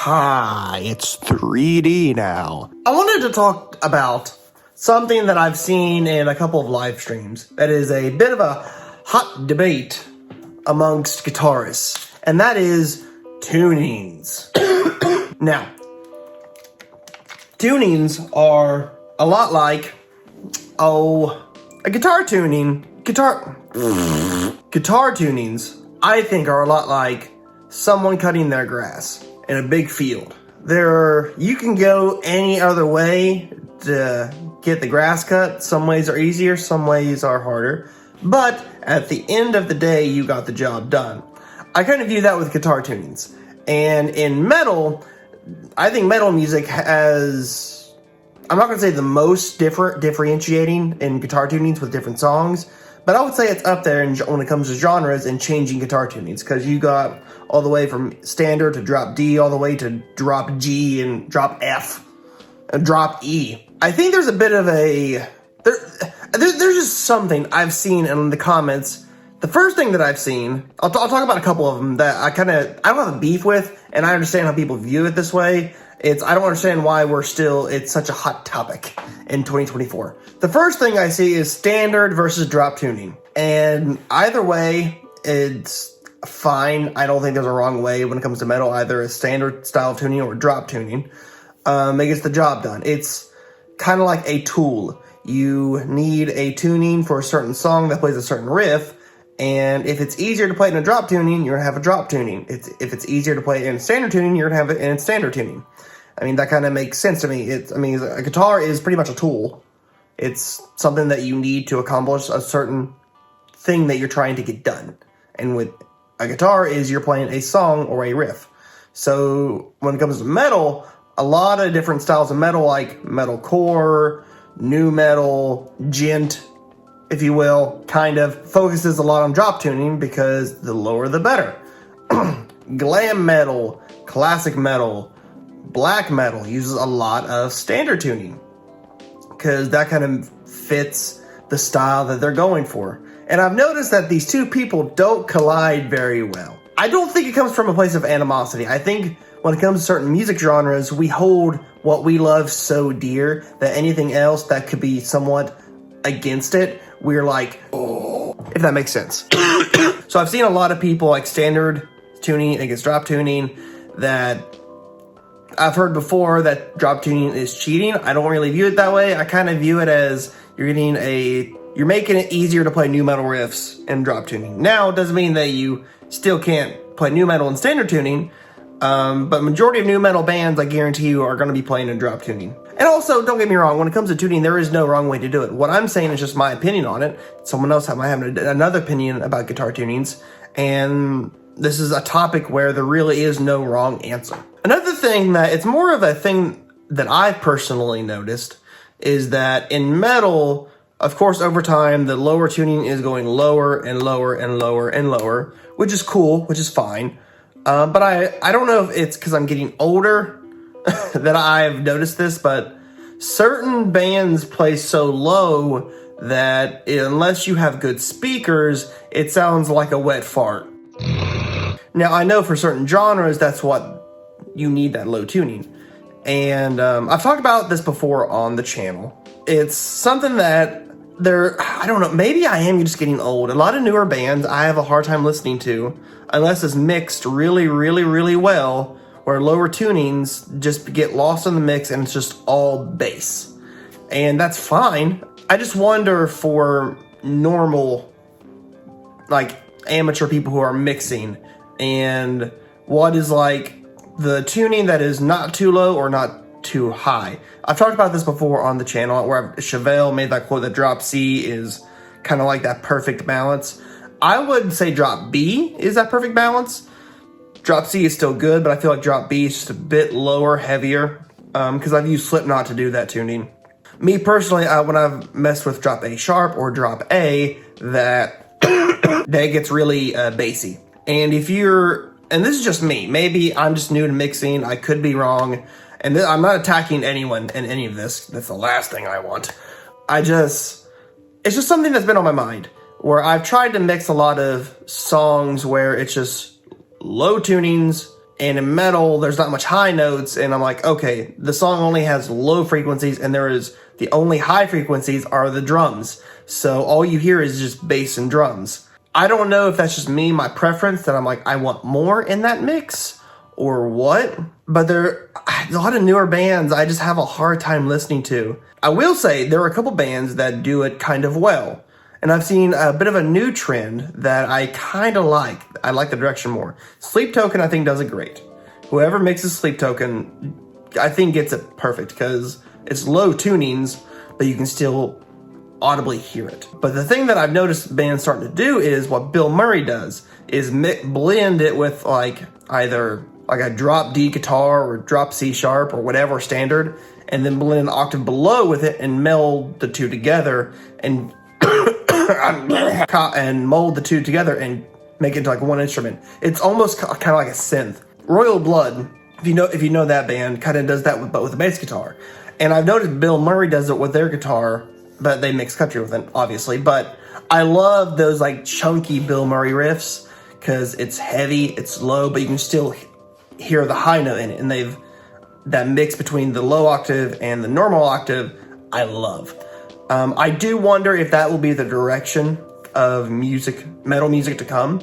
Hi, it's 3D now. I wanted to talk about something that I've seen in a couple of live streams that is a bit of a hot debate amongst guitarists, and that is tunings. Now, tunings are a lot like, a guitar tuning. Guitar tunings, I think, are a lot like someone cutting their grass in a big field. You can go any other way to get the grass cut. Some ways are easier, some ways are harder. But at the end of the day, you got the job done. I kind of view that with guitar tunings. And in metal, I think metal music has, I'm not going to say the most differentiating in guitar tunings with different songs, but I would say it's up there when it comes to genres and changing guitar tunings, because you got all the way from standard to drop D, all the way to drop G and drop F and drop E. I think there's a bit of there's just something I've seen in the comments. The first thing that I've seen, I'll talk about a couple of them that I don't have a beef with, and I understand how people view it this way. I don't understand why it's such a hot topic in 2024. The first thing I see is standard versus drop tuning. And either way, it's fine. I don't think there's a wrong way when it comes to metal, either a standard style of tuning or drop tuning. It gets the job done. It's kind of like a tool. You need a tuning for a certain song that plays a certain riff, and if it's easier to play it in a drop tuning, you're going to have a drop tuning. If it's easier to play it in standard tuning, you're going to have it in standard tuning. I mean, that kind of makes sense to me. A guitar is pretty much a tool. It's something that you need to accomplish a certain thing that you're trying to get done. And with a guitar you're playing a song or a riff. So when it comes to metal, a lot of different styles of metal, like metalcore, nu metal, gent, if you will, kind of focuses a lot on drop tuning because the lower the better. Glam metal, classic metal, black metal uses a lot of standard tuning because that kind of fits the style that they're going for. And I've noticed that these two people don't collide very well. I don't think it comes from a place of animosity. I think when it comes to certain music genres, we hold what we love so dear that anything else that could be somewhat against it, we're like, oh, if that makes sense. So I've seen a lot of people like standard tuning against drop tuning that I've heard before that drop tuning is cheating. I don't really view it that way. I kind of view it as you're making it easier to play nu metal riffs in drop tuning. Now, it doesn't mean that you still can't play nu metal in standard tuning, but majority of nu metal bands, I guarantee you, are going to be playing in drop tuning. And also, don't get me wrong, when it comes to tuning, there is no wrong way to do it. What I'm saying is just my opinion on it. Someone else might have another opinion about guitar tunings, and this is a topic where there really is no wrong answer. Another thing that it's more of a thing that I've personally noticed is that in metal, of course, over time, the lower tuning is going lower and lower and lower and lower, which is cool, which is fine. But I don't know if it's because I'm getting older that I've noticed this, but certain bands play so low that unless you have good speakers, it sounds like a wet fart. Now, I know for certain genres, that's what you need, that low tuning. And I've talked about this before on the channel. It's something that I don't know, maybe I am just getting old. A lot of newer bands I have a hard time listening to unless it's mixed really, really, really well, where lower tunings just get lost in the mix and it's just all bass. And that's fine. I just wonder for normal, like amateur people who are mixing, and what is like the tuning that is not too low or not too high. I've talked about this before on the channel where Chevelle made that quote that drop C is kind of like that perfect balance. I would say drop B is that perfect balance. Drop C is still good, but I feel like drop B is just a bit lower, heavier, because I've used Slipknot to do that tuning. Me personally, when I've messed with drop A sharp or drop A, that gets really bassy. And and this is just me, maybe I'm just new to mixing, I could be wrong, and I'm not attacking anyone in any of this, that's the last thing I want. It's just something that's been on my mind, where I've tried to mix a lot of songs where it's just low tunings And in metal, there's not much high notes, and I'm like, okay, the song only has low frequencies, and the only high frequencies are the drums. So all you hear is just bass and drums. I don't know if that's just me, my preference, that I'm like, I want more in that mix, or what. But there are a lot of newer bands I just have a hard time listening to. I will say there are a couple bands that do it kind of well. And I've seen a bit of a new trend that I kind of like. I like the direction more. Sleep Token, I think, does it great. Whoever mixes Sleep Token, I think, gets it perfect because it's low tunings, but you can still audibly hear it. But the thing that I've noticed bands starting to do is what Bill Murray does, is blend it with like either like a drop D guitar or drop C sharp or whatever standard, and then blend an octave below with it and meld the two together and and mold the two together and make it into like one instrument. It's almost kind of like a synth. Royal Blood, if you know that band, kind of does that but with a bass guitar. And I've noticed Bill Murray does it with their guitar, but they mix country with it, obviously. But I love those like chunky Bill Murray riffs because it's heavy, it's low, but you can still hear the high note in it. And that mix between the low octave and the normal octave, I love. I do wonder if that will be the direction of metal music to come.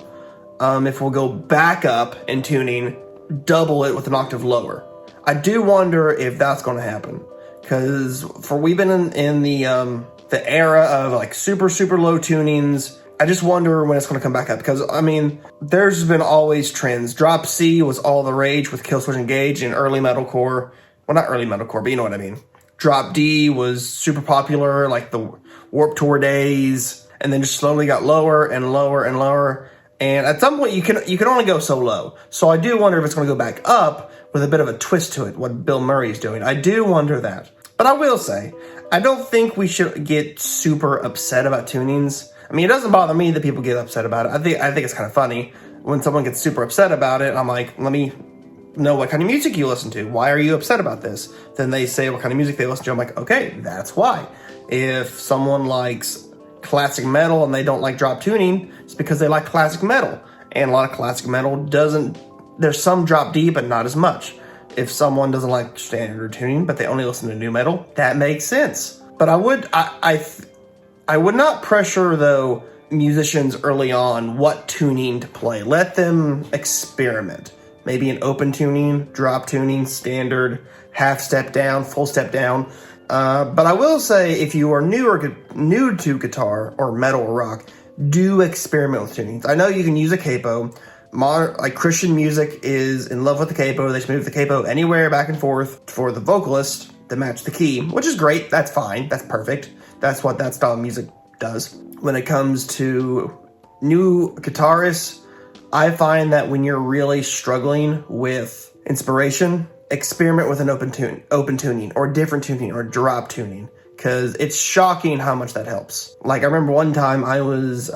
If we'll go back up in tuning, double it with an octave lower. I do wonder if that's going to happen, because we've been in the era of like super low tunings. I just wonder when it's going to come back up, because I mean, there's been always trends. Drop C was all the rage with Killswitch Engage in early metalcore. Well, not early metalcore, but you know what I mean. Drop D was super popular, like the Warped Tour days, and then just slowly got lower and lower and lower. And at some point, you can only go so low. So I do wonder if it's going to go back up with a bit of a twist to it, what Bill Murray is doing. I do wonder that. But I will say, I don't think we should get super upset about tunings. I mean, it doesn't bother me that people get upset about it. I think it's kind of funny when someone gets super upset about it. I'm like, let me know what kind of music you listen to. Why are you upset about this? Then they say what kind of music they listen to. I'm like, okay, that's why. If someone likes classic metal and they don't like drop tuning, it's because they like classic metal. And a lot of classic metal there's some drop D, but not as much. If someone doesn't like standard tuning, but they only listen to new metal, that makes sense. But I would not pressure, though, musicians early on what tuning to play. Let them experiment. Maybe an open tuning, drop tuning, standard, half step down, full step down. But I will say, if you are new to guitar or metal or rock, do experiment with tunings. I know you can use a capo. Like Christian music is in love with the capo. They just move the capo anywhere back and forth for the vocalist to match the key, which is great. That's fine. That's perfect. That's what that style of music does. When it comes to new guitarists, I find that when you're really struggling with inspiration, experiment with an open tuning or different tuning or drop tuning, because it's shocking how much that helps. Like I remember one time I was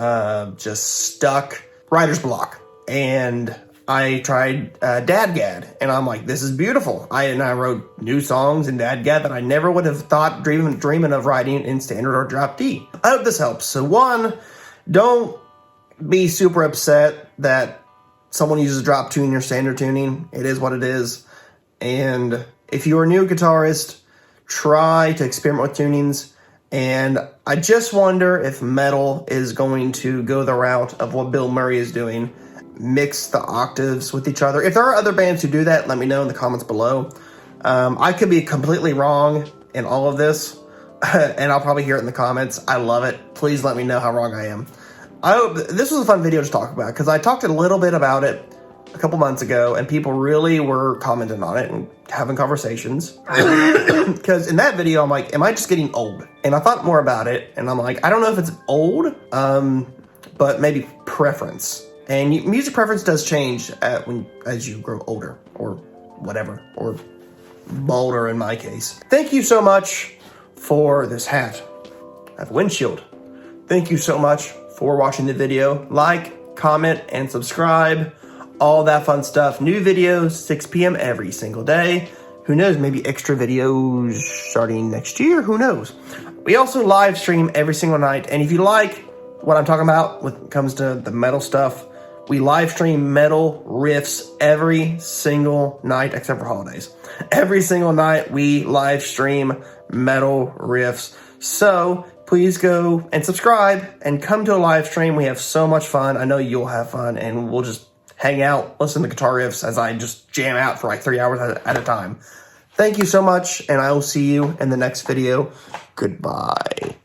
just stuck writer's block, and I tried Dadgad, and I'm like, this is beautiful. I wrote new songs in Dadgad that I never would have thought dreaming of writing in standard or drop D. I hope this helps. So one, don't be super upset that someone uses drop tuning or standard tuning. It is what it is. And if you're a new guitarist, try to experiment with tunings. And I just wonder if metal is going to go the route of what Bill Murray is doing. Mix the octaves with each other. If there are other bands who do that, let me know in the comments below. I could be completely wrong in all of this, and I'll probably hear it in the comments. I love it. Please let me know how wrong I am. I hope this was a fun video to talk about, because I talked a little bit about it a couple months ago, and people really were commenting on it and having conversations. Because in that video, I'm like, am I just getting old? And I thought more about it, and I'm like, I don't know if it's old, but maybe preference. And music preference does change as you grow older, or whatever, or bolder in my case. Thank you so much for this hat. I have a windshield. Thank you so much for watching the video. Like, comment, and subscribe. All that fun stuff. New videos, 6 p.m. every single day. Who knows, maybe extra videos starting next year. Who knows? We also live stream every single night. And if you like what I'm talking about when it comes to the metal stuff, We live stream metal riffs every single night, except for holidays. Every single night we live stream metal riffs. So please go and subscribe and come to a live stream. We have so much fun. I know you'll have fun, and we'll just hang out, listen to guitar riffs as I just jam out for like 3 hours at a time. Thank you so much, and I will see you in the next video. Goodbye.